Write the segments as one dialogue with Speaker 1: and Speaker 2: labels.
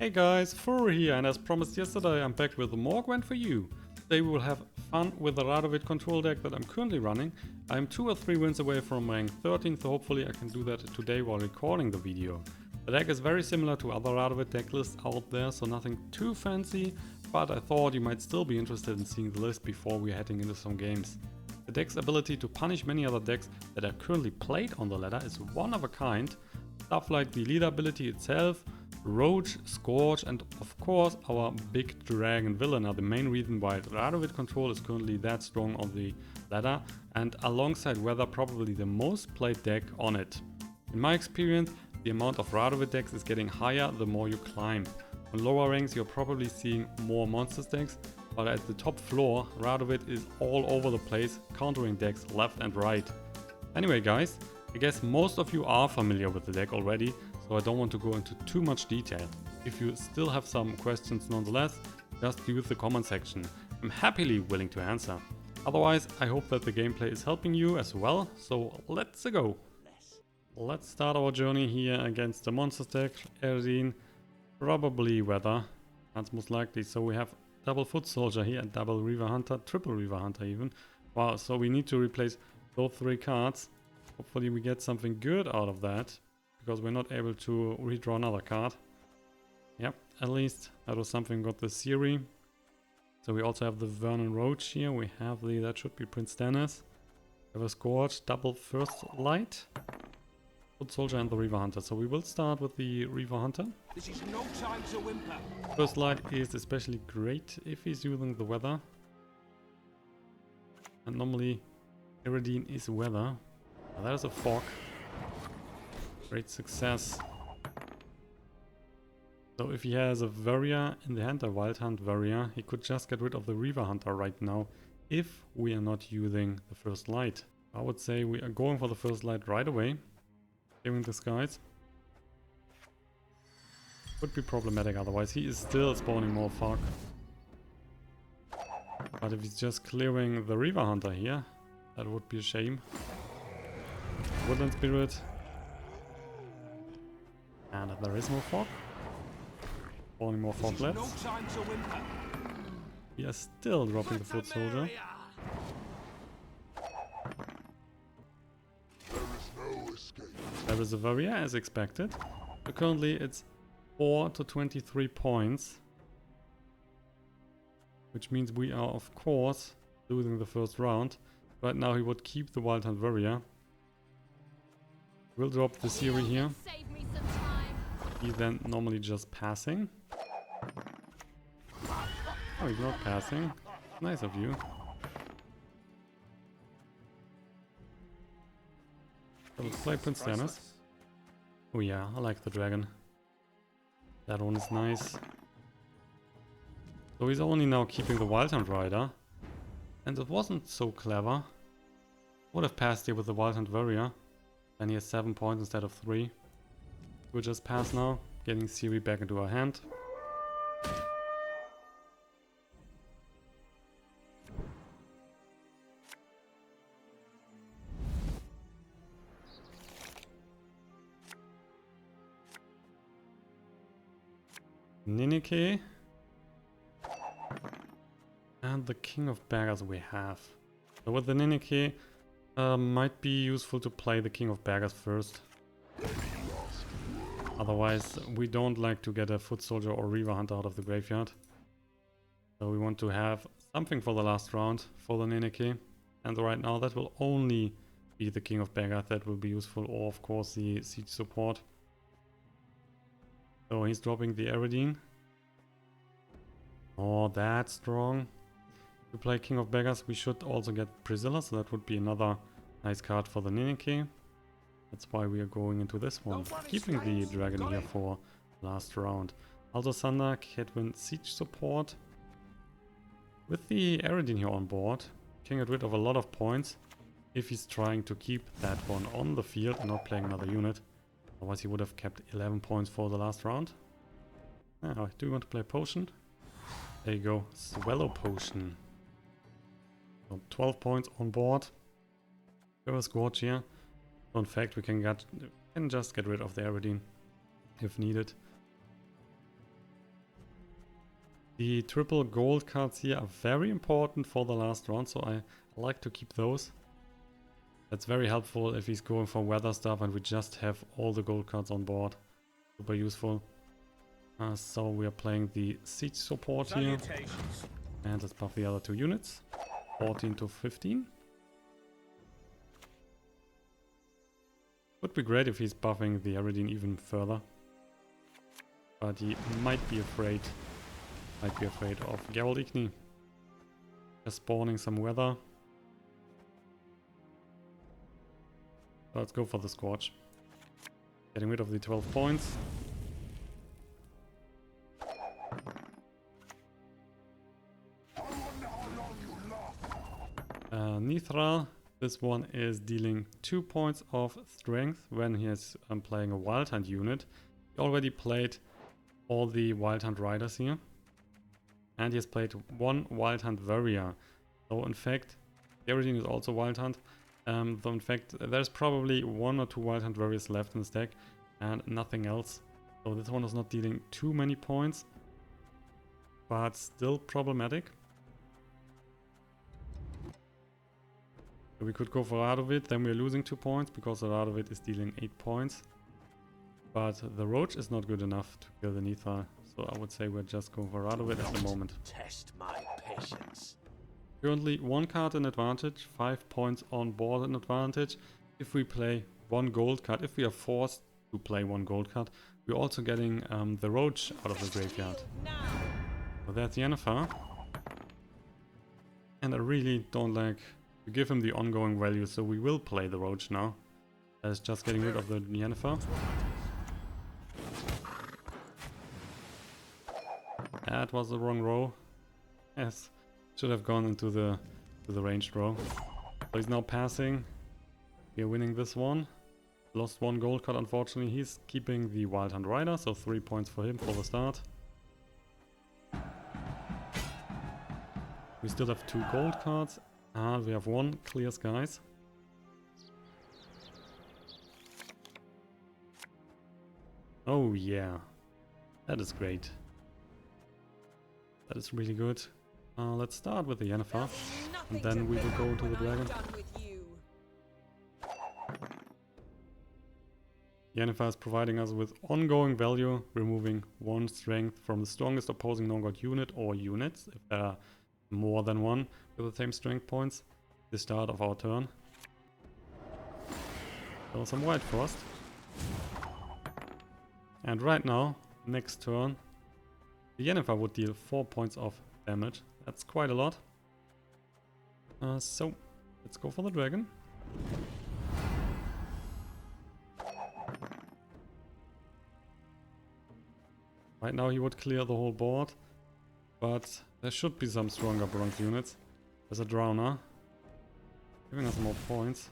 Speaker 1: Hey guys, Furo here, and as promised yesterday, I'm back with more Gwent for you. Today we will have fun with the Radovid control deck that I'm currently running. I'm 2 or 3 wins away from rank 13, so hopefully I can do that today while recording the video. The deck is very similar to other Radovid deck lists out there, so nothing too fancy, but I thought you might still be interested in seeing the list before we're heading into some games. The deck's ability to punish many other decks that are currently played on the ladder is one of a kind. Stuff like the leader ability itself, Roach, Scorch, and of course our big dragon villain are the main reason why Radovid control is currently that strong on the ladder, and alongside Weather probably the most played deck on it. In my experience, the amount of Radovid decks is getting higher the more you climb. On lower ranks you're probably seeing more monster decks, but at the top floor Radovid is all over the place, countering decks left and right. Anyway guys, I guess most of you are familiar with the deck already, so I don't want to go into too much detail. If you still have some questions nonetheless, just use the comment section. I'm happily willing to answer. Otherwise, I hope that the gameplay is helping you as well, so let's go! Let's start our journey here against the monster deck, RED, probably Weather, that's most likely. So we have double Foot Soldier here and double Reaver Hunter, triple Reaver Hunter even. Wow, so we need to replace those 3 cards. Hopefully we get something good out of that, because we're not able to redraw another card. Yep, at least that was something got the series. So we also have the Vernon Roach here. We have the, that should be Prince Dennis. We have a Scorch, double First Light, Foot Soldier and the Reaver Hunter. So we will start with the Reaver Hunter.
Speaker 2: This is no time to whimper.
Speaker 1: First Light is especially great if he's using the Weather. And normally RED is Weather. Now that is a Fog. Great success. So if he has a Warrior in the hand, a Wild Hunt Warrior, he could just get rid of the Reaver Hunter right now if we are not using the First Light. I would say we are going for the First Light right away, giving the skies. Would be problematic otherwise. He is still spawning more Fog. But if he's just clearing the Reaver Hunter here, that would be a shame. Woodland Spirit. And there is more Fog. Spawning more Foglets.
Speaker 2: No time to whimper.
Speaker 1: We are still dropping the Foot Soldier. There is a Warrior as expected. So currently it's 4 to 23 points. Which means we are of course losing the first round. Right now he would keep the Wild Hunt Warrior. We'll drop the series here. He's then normally just passing. Oh, he's not passing. Nice of you. So let's play Prince Dennis. Oh yeah, I like the dragon. That one is nice. So he's only now keeping the Wild Hunt Rider. And it wasn't so clever. Would have passed here with the Wild Hunt Warrior. Then he has 7 points instead of 3. We'll just pass now, getting Siri back into our hand. Nenneke. And the King of Beggars we have. So with the Nenneke, might be useful to play the King of Beggars first. Otherwise, we don't like to get a Foot Soldier or Reaver Hunter out of the graveyard. So we want to have something for the last round for the Nenneke. And right now that will only be the King of Beggars that will be useful, or of course the siege support. So he's dropping the RED. Oh, that's strong. To play King of Beggars, we should also get Priscilla, so that would be another nice card for the Nenneke. That's why we are going into this one, keeping the dragon here for last round. Alzur Thunder, Kaedweni siege support. With the RED here on board, can get rid of a lot of points if he's trying to keep that one on the field and not playing another unit. Otherwise he would have kept 11 points for the last round. Now, do you want to play Potion? There you go, Swallow Potion. So 12 points on board. We have a Scorch here. So in fact, we can just get rid of the RED if needed. The triple gold cards here are very important for the last round, so I like to keep those. That's very helpful if he's going for weather stuff and we just have all the gold cards on board. Super useful. So we are playing the siege support here. And let's buff the other 2 units. 14 to 15. Would be great if he's buffing the Aridine even further. But he might be afraid of Geralt Igni. Just spawning some weather. Let's go for the Scorch. Getting rid of the 12 points. Nithra, this one is dealing 2 points of strength when he is playing a Wild Hunt unit. He already played all the Wild Hunt riders here. And he has played 1 Wild Hunt warrior. So in fact, Aridine is also Wild Hunt. So in fact, there's probably 1 or 2 Wild Hunt warriors left in the stack and nothing else. So this one is not dealing too many points, but still problematic. So we could go for Radovid, then we're losing 2 points because the Radovid is dealing 8 points. But the Roach is not good enough to kill the Nithra, so I would say we're just going for Radovid at the moment.
Speaker 2: Test my patience.
Speaker 1: Currently 1 card in advantage, 5 points on board in advantage. If we play 1 gold card, if we are forced to play 1 gold card, we're also getting the Roach out of the graveyard. So that's Yennefer. And I really don't like to give him the ongoing value, so we will play the Roach now. That's just getting rid of the Yennefer. That was the wrong row. Yes, should have gone into the ranged row. So he's now passing. We are winning this one. Lost 1 gold card, unfortunately. He's keeping the Wild Hunt Rider, so 3 points for him for the start. We still have 2 gold cards, and we have 1 clear skies. Oh yeah, that is great. That is really good. Let's start with the Yennefer, and then we will go to the dragon. Yennefer is providing us with ongoing value, removing 1 strength from the strongest opposing non-god unit or units, if there are more than 1 with the same strength points, at the start of our turn. So some White Frost. And right now, next turn, the Yennefer would deal 4 points of damage. That's quite a lot. So, let's go for the dragon. Right now he would clear the whole board, but there should be some stronger bronze units. There's a Drowner, giving us more points.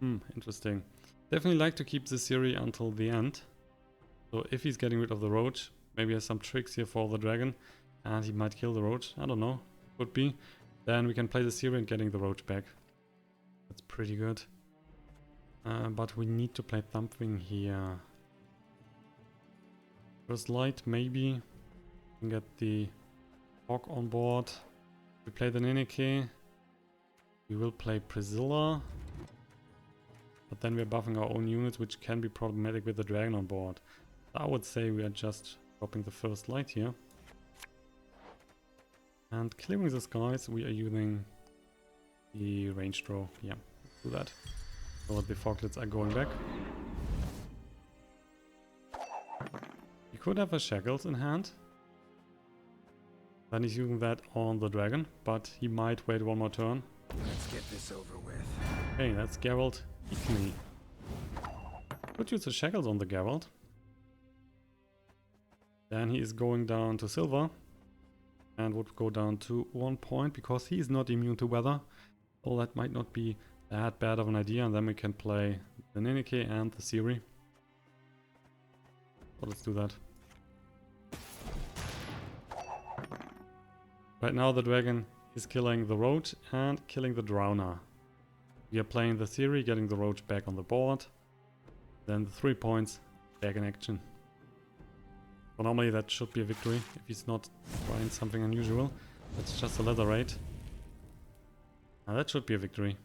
Speaker 1: Interesting. Definitely like to keep this series until the end. So if he's getting rid of the Roach, maybe he has some tricks here for the dragon, and he might kill the Roach. I don't know. Could be. Then we can play the series and getting the Roach back. That's pretty good. But we need to play something here. First light, maybe. We can get the Hawk on board. We play the Nenneke. We will play Priscilla. But then we're buffing our own units, which can be problematic with the dragon on board. I would say we are just dropping the first light here. And clearing the skies, we are using the ranged row. Yeah, let's do that. So the foglets are going back. He could have a shackles in hand. Then he's using that on the dragon, but he might wait 1 more turn.
Speaker 2: Let's get this over with.
Speaker 1: Okay, that's Geralt Igni. Could use the shackles on the Geralt. Then he is going down to silver. And would go down to 1 point because he is not immune to weather. So that might not be that bad of an idea. And then we can play the Nenneke and the Ciri. So let's do that. Right now the dragon is killing the Roach and killing the Drowner. We are playing the Ciri, getting the Roach back on the board. Then the 3 points back in action. So normally that should be a victory if he's not trying something unusual. That's just a leather raid. Now that should be a victory.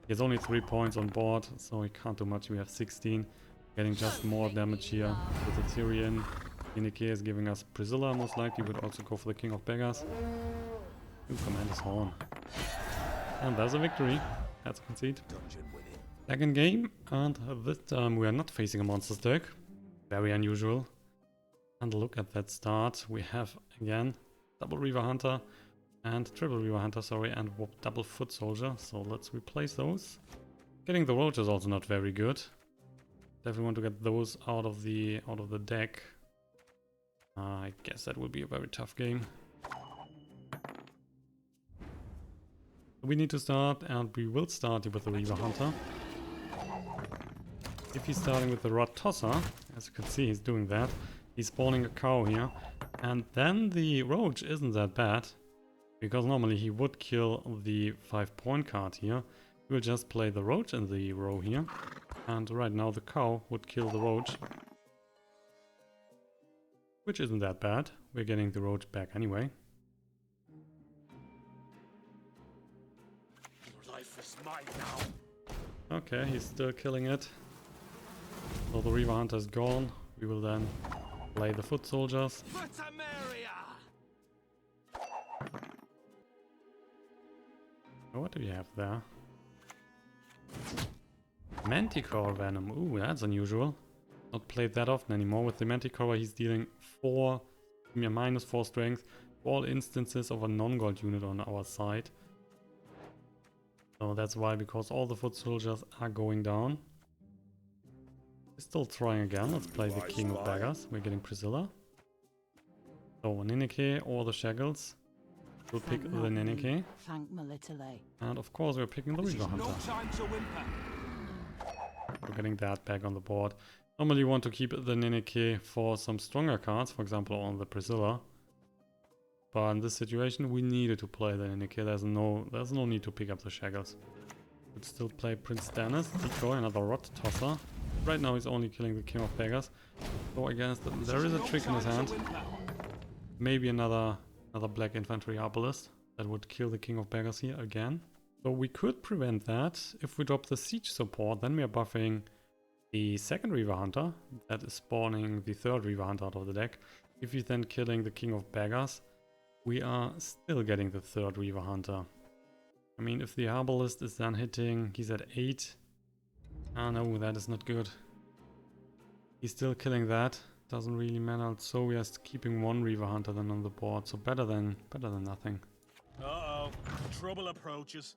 Speaker 1: He has only 3 points on board, so he can't do much. We have 16. Getting just more damage here with the Temerian. Nenneke is giving us Priscilla, most likely. Would also go for the King of Beggars. Ooh, Commander's Horn. And there's a victory. That's a concede. Second game, and this time we are not facing a monsters deck. Very unusual. And look at that start. We have, again, double Reaver Hunter and triple Reaver Hunter, sorry, and double Foot Soldier. So let's replace those. Getting the Roach is also not very good. Definitely want to get those out of the deck. I guess that will be a very tough game. We need to start, and we will start with the Reaver Hunter. If he's starting with the Rod Tosser, as you can see, he's doing that. He's spawning a cow here, and then the Roach isn't that bad, because normally he would kill the 5-point card here. We'll just play the Roach in the row here, and right now the cow would kill the Roach, which isn't that bad. We're getting the Roach back anyway.
Speaker 2: Life is mine now.
Speaker 1: Okay, he's still killing it. So the Reaver Hunter is gone. We will then play the Foot Soldiers. Oh, what do we have there? Manticore Venom. Ooh, that's unusual. Not played that often anymore. With the Manticore, he's dealing -4 strength for all instances of a non-gold unit on our side. So that's why, because all the Foot Soldiers are going down. We're still trying again. Let's play the King of Beggars. We're getting Priscilla. So Nenneke or the Shackles. We'll pick the Nenneke. And of course we're picking the Reaver Hunter. We're getting that back on the board. Normally you want to keep the Nenneke for some stronger cards, for example on the Priscilla. But in this situation we needed to play the Nenneke. There's no need to pick up the Shackles. We'd still play Prince Dennis, Decoy, another Rod Tosser. Right now he's only killing the King of Beggars. So I guess there is a trick in his hand. Maybe another Black Infantry Arbalist that would kill the King of Beggars here again. So we could prevent that. If we drop the Siege support, then we are buffing the second Reaver Hunter. That is spawning the third Reaver Hunter out of the deck. If he's then killing the King of Beggars, we are still getting the third Reaver Hunter. I mean, if the Arbalist is then hitting, he's at 8. Ah no, that is not good. He's still killing that. Doesn't really matter. So we are keeping one Reaver Hunter then on the board. So better than nothing.
Speaker 2: Uh-oh, trouble approaches.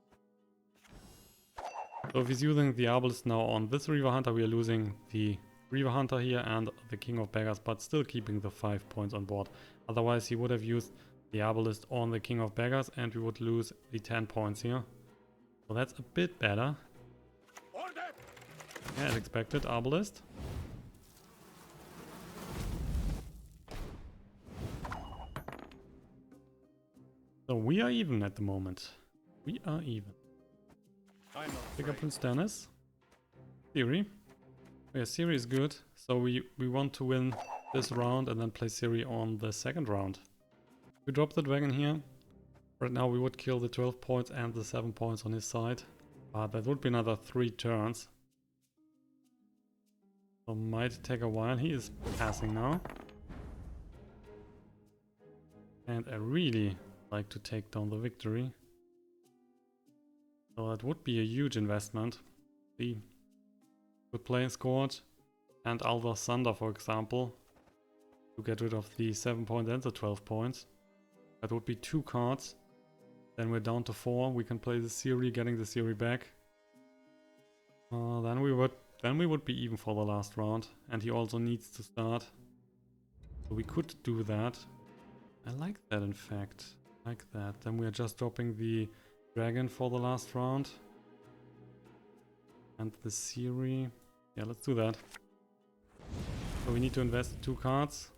Speaker 1: So if he's using the Arbalist now on this Reaver Hunter, we are losing the Reaver Hunter here and the King of Beggars, but still keeping the 5 points on board. Otherwise he would have used the Arbalist on the King of Beggars and we would lose the 10 points here. So that's a bit better. Yeah, as expected, Arbalist. So we are even at the moment. We are even. Pick up Prince Dennis. Siri. Yeah, Siri is good. So we want to win this round and then play Siri on the second round. We drop the dragon here. Right now we would kill the 12 points and the 7 points on his side. But that would be another 3 turns. So might take a while. He is passing now. And I really like to take down the victory. So that would be a huge investment. See, could play Scorch and Alzur Thunder, for example, to get rid of the 7 points and the 12 points. That would be 2 cards. Then we're down to 4. We can play the Siri, getting the Siri back. Then we would be even for the last round. And he also needs to start. So we could do that. I like that, in fact. Like that. Then we are just dropping the dragon for the last round. And the Siri. Yeah, let's do that. So we need to invest 2 cards.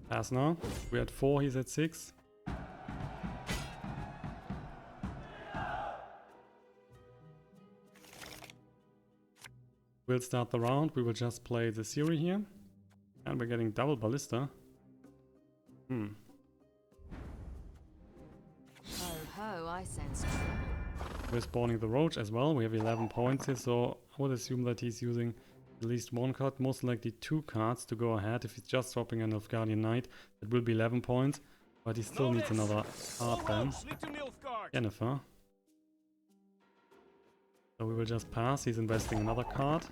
Speaker 1: Pass now. We're at 4, he's at 6. We'll start the round. We will just play the Siri here. And we're getting double Ballista.
Speaker 3: Ho ho, I sense trouble.
Speaker 1: We're spawning the Roach as well. We have 11 points here, so I would assume that he's using at least one card, most likely 2 cards to go ahead. If he's just dropping a NILFGAARD Knight, it will be 11 points. But he still needs another card then. Jennifer. So we will just pass. He's investing another card.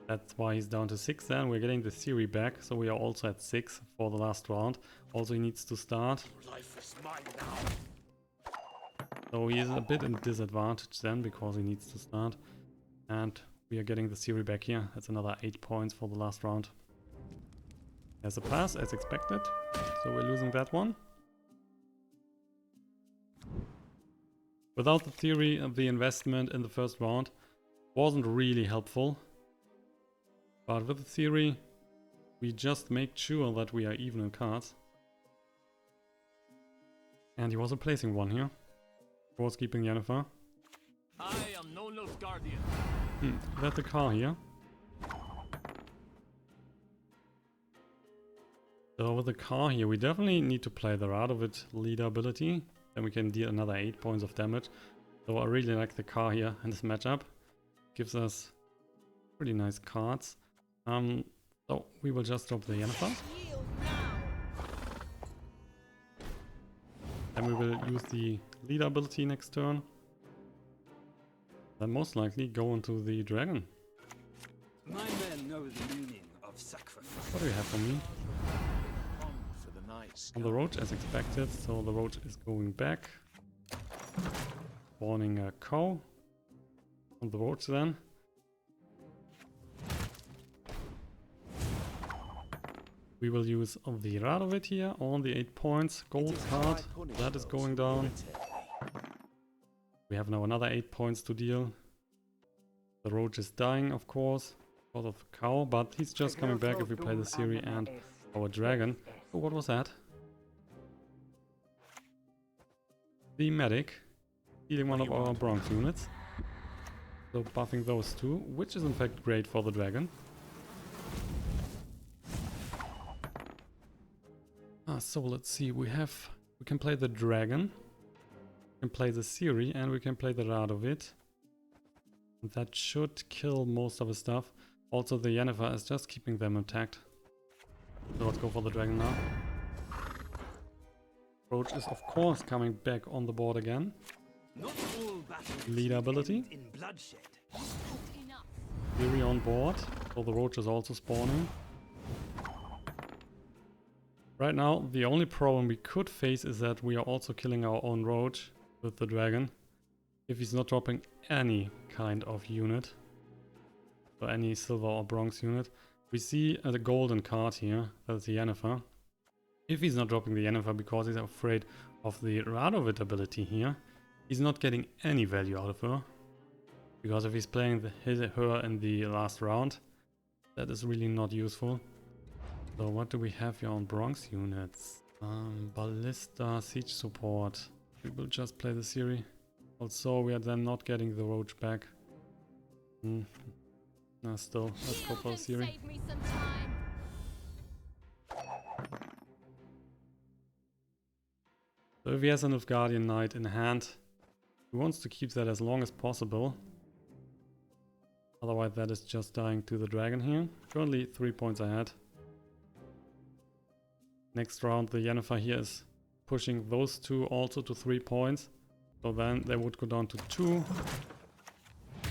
Speaker 1: That's why he's down to 6 then. We're getting the Siri back, so we are also at 6 for the last round. Also he needs to start.
Speaker 2: Life is mine now.
Speaker 1: So he is a bit in disadvantage then, because he needs to start. And we are getting the Siri back here. That's another 8 points for the last round. There's a pass, as expected. So we're losing that one. Without the theory, the investment in the first round wasn't really helpful. But with the theory, we just make sure that we are even in cards. And he wasn't placing one here. He was keeping Jennifer.
Speaker 2: I am no NILFGAARD.
Speaker 1: That's the car here. So with the car here, we definitely need to play the Radovid leader ability. Then we can deal another 8 points of damage. So I really like the car here in this matchup. Gives us pretty nice cards. So we will just drop the Jennifer. Then we will use the leader ability next turn. Then most likely go into the dragon.
Speaker 2: My men know the meaning of sacrifice.
Speaker 1: What do you have for me?
Speaker 2: For the night.
Speaker 1: On the Roach as expected, so the Roach is going back. Spawning a cow. On the Roach then. We will use the Radovid here on the 8 points. Gold card, that is going down. We have now another 8 points to deal. The Roach is dying, of course, because of the cow, but he's just coming back if we play the Siri and our dragon. Oh, what was that? The medic, healing one of our Bronx units. So buffing those two, which is in fact great for the dragon. So let's see, we can play the dragon, we can play the Siri, and we can play the Radovid. And that should kill most of his stuff. Also the Jennifer is just keeping them intact. So let's go for the dragon now. Roach is of course coming back on the board again. Leader ability. Siri on board, so the Roach is also spawning. Right now, the only problem we could face is that we are also killing our own Roach with the dragon. If he's not dropping any kind of unit, or any silver or bronze unit. We see the golden card here, that's the Jennifer. If he's not dropping the Jennifer because he's afraid of the Radovid ability here, he's not getting any value out of her. Because if he's playing her in the last round, that is really not useful. So what do we have here on bronze units? Ballista, siege support. We will just play the Siri. Also, we are then not getting the Roach back. No, still, let's go for the Siri. So if he has a NILFGAARD Knight in hand, he wants to keep that as long as possible. Otherwise that is just dying to the dragon here. Currently 3 points ahead. Next round the Jennifer here is pushing those two also to 3 points. So then they would go down to 2.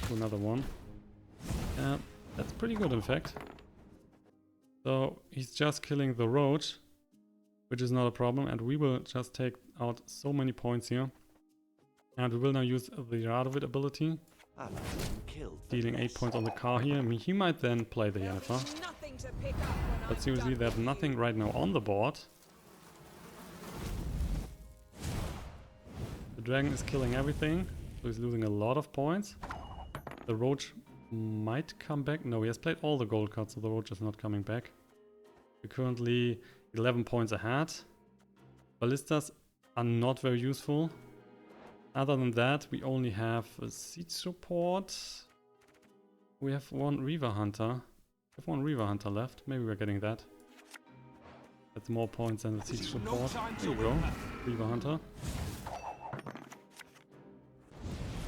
Speaker 1: To another one. That's pretty good in fact. So he's just killing the Roach, which is not a problem, and we will just take out so many points here. And we will now use the Radovid ability. Dealing 8 points on the car here. I mean, he might then play the Jennifer. But seriously, there's nothing right now on the board. The dragon is killing everything, so he's losing a lot of points. The Roach might come back. No, he has played all the gold cards, so the Roach is not coming back. We're currently 11 points ahead. Ballistas are not very useful. Other than that, we only have a siege support. We have one Reaver Hunter. We have one Reaver Hunter left. Maybe we're getting that. That's more points than the siege support. There you go. Reaver Hunter.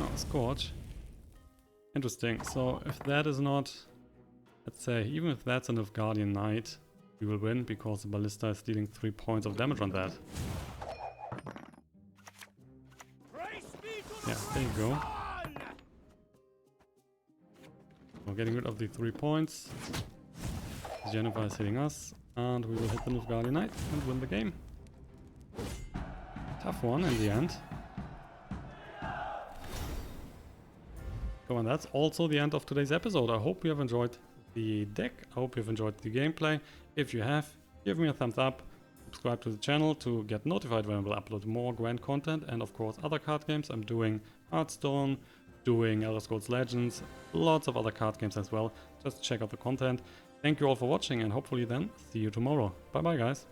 Speaker 1: Oh, Scorch. Interesting. So if that is not... Let's say, even if that's a NILFGAARD Knight, we will win because the Ballista is dealing 3 points of damage on that. Yeah, there you go. We're getting rid of the 3 points. Jennifer is hitting us, and we will hit the NILFGAARD Knight and win the game. Tough one in the end. So, and that's also the end of today's episode. I hope you have enjoyed the deck. I hope you've enjoyed the gameplay. If you have, give me a thumbs up. Subscribe to the channel to get notified when I will upload more Gwent content and of course other card games. I'm doing Hearthstone, doing Elder Scrolls Legends, lots of other card games as well. Just check out the content. Thank you all for watching and hopefully then see you tomorrow. Bye bye guys.